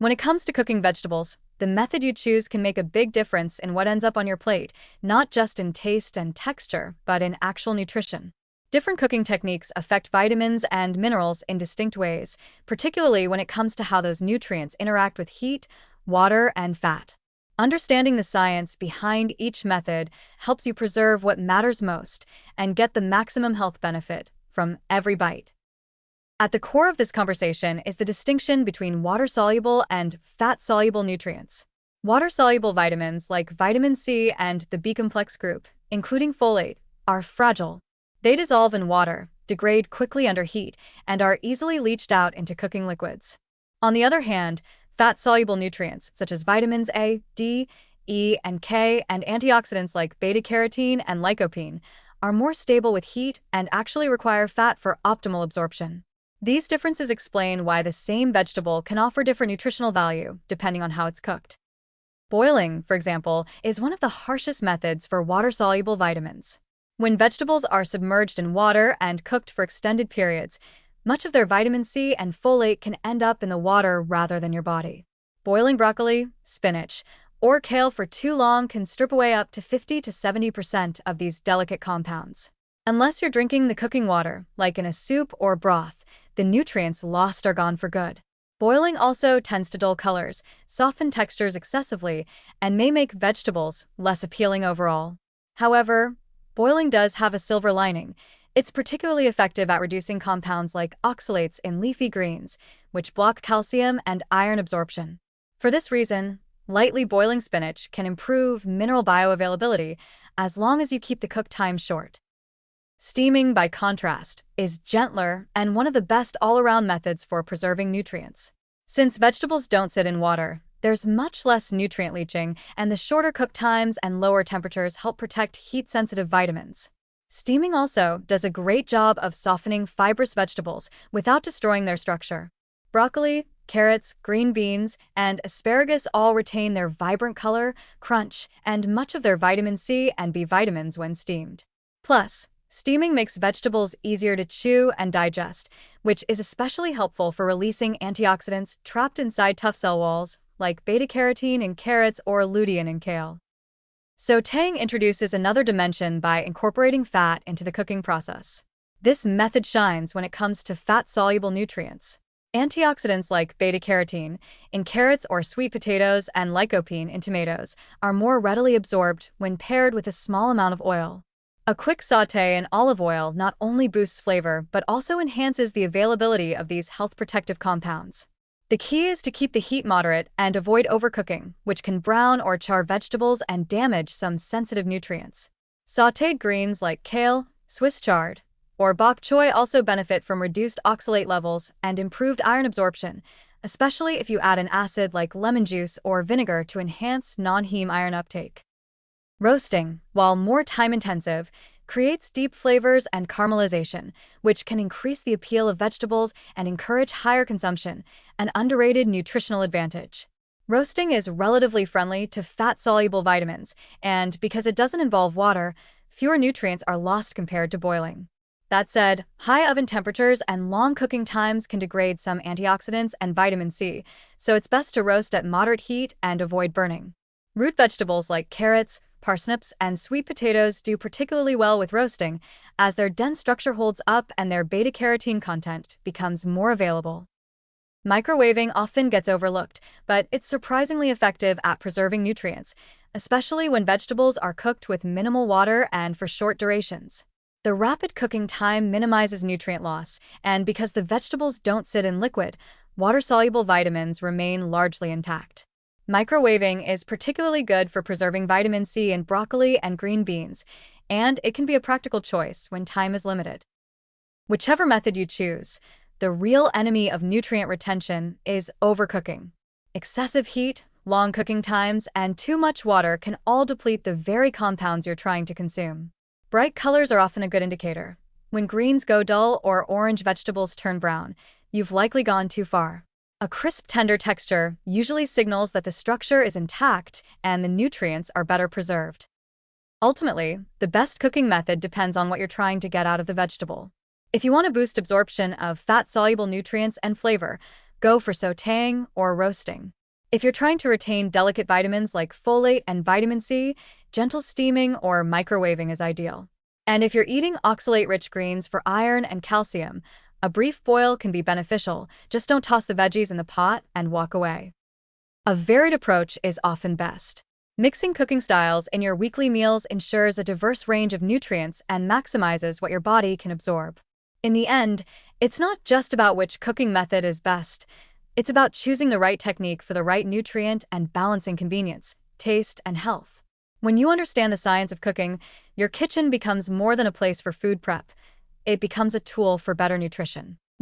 When it comes to cooking vegetables, the method you choose can make a big difference in what ends up on your plate, not just in taste and texture, but in actual nutrition. Different cooking techniques affect vitamins and minerals in distinct ways, particularly when it comes to how those nutrients interact with heat, water, and fat. Understanding the science behind each method helps you preserve what matters most and get the maximum health benefit from every bite. At the core of this conversation is the distinction between water-soluble and fat-soluble nutrients. Water-soluble vitamins like vitamin C and the B-complex group, including folate, are fragile. They dissolve in water, degrade quickly under heat, and are easily leached out into cooking liquids. On the other hand, fat-soluble nutrients such as vitamins A, D, E, and K, and antioxidants like beta-carotene and lycopene are more stable with heat and actually require fat for optimal absorption. These differences explain why the same vegetable can offer different nutritional value depending on how it's cooked. Boiling, for example, is one of the harshest methods for water-soluble vitamins. When vegetables are submerged in water and cooked for extended periods, much of their vitamin C and folate can end up in the water rather than your body. Boiling broccoli, spinach, or kale for too long can strip away up to 50 to 70% of these delicate compounds. Unless you're drinking the cooking water, like in a soup or broth, the nutrients lost are gone for good. Boiling also tends to dull colors, soften textures excessively, and may make vegetables less appealing overall. However, boiling does have a silver lining. It's particularly effective at reducing compounds like oxalates in leafy greens, which block calcium and iron absorption. For this reason, lightly boiling spinach can improve mineral bioavailability as long as you keep the cook time short. Steaming, by contrast, is gentler and one of the best all-around methods for preserving nutrients. Since vegetables don't sit in water, there's much less nutrient leaching, and the shorter cook times and lower temperatures help protect heat-sensitive vitamins. Steaming also does a great job of softening fibrous vegetables without destroying their structure. Broccoli, carrots, green beans, and asparagus all retain their vibrant color, crunch, and much of their vitamin C and B vitamins when steamed. Plus, steaming makes vegetables easier to chew and digest, which is especially helpful for releasing antioxidants trapped inside tough cell walls, like beta-carotene in carrots or lutein in kale. Sautéing introduces another dimension by incorporating fat into the cooking process. This method shines when it comes to fat-soluble nutrients. Antioxidants like beta-carotene in carrots or sweet potatoes and lycopene in tomatoes are more readily absorbed when paired with a small amount of oil. A quick sauté in olive oil not only boosts flavor but also enhances the availability of these health-protective compounds. The key is to keep the heat moderate and avoid overcooking, which can brown or char vegetables and damage some sensitive nutrients. Sautéed greens like kale, Swiss chard, or bok choy also benefit from reduced oxalate levels and improved iron absorption, especially if you add an acid like lemon juice or vinegar to enhance non-heme iron uptake. Roasting, while more time-intensive, creates deep flavors and caramelization, which can increase the appeal of vegetables and encourage higher consumption, an underrated nutritional advantage. Roasting is relatively friendly to fat-soluble vitamins, and because it doesn't involve water, fewer nutrients are lost compared to boiling. That said, high oven temperatures and long cooking times can degrade some antioxidants and vitamin C, so it's best to roast at moderate heat and avoid burning. Root vegetables like carrots, parsnips, and sweet potatoes do particularly well with roasting, as their dense structure holds up and their beta-carotene content becomes more available. Microwaving often gets overlooked, but it's surprisingly effective at preserving nutrients, especially when vegetables are cooked with minimal water and for short durations. The rapid cooking time minimizes nutrient loss, and because the vegetables don't sit in liquid, water-soluble vitamins remain largely intact. Microwaving is particularly good for preserving vitamin C in broccoli and green beans, and it can be a practical choice when time is limited. Whichever method you choose, the real enemy of nutrient retention is overcooking. Excessive heat, long cooking times, and too much water can all deplete the very compounds you're trying to consume. Bright colors are often a good indicator. When greens go dull or orange vegetables turn brown, you've likely gone too far. A crisp, tender texture usually signals that the structure is intact and the nutrients are better preserved. Ultimately, the best cooking method depends on what you're trying to get out of the vegetable. If you want to boost absorption of fat-soluble nutrients and flavor, go for sautéing or roasting. If you're trying to retain delicate vitamins like folate and vitamin C, gentle steaming or microwaving is ideal. And if you're eating oxalate-rich greens for iron and calcium, a brief boil can be beneficial. Just don't toss the veggies in the pot and walk away. A varied approach is often best. Mixing cooking styles in your weekly meals ensures a diverse range of nutrients and maximizes what your body can absorb. In the end, it's not just about which cooking method is best. It's about choosing the right technique for the right nutrient and balancing convenience, taste, and health. When you understand the science of cooking, your kitchen becomes more than a place for food prep. It becomes a tool for better nutrition.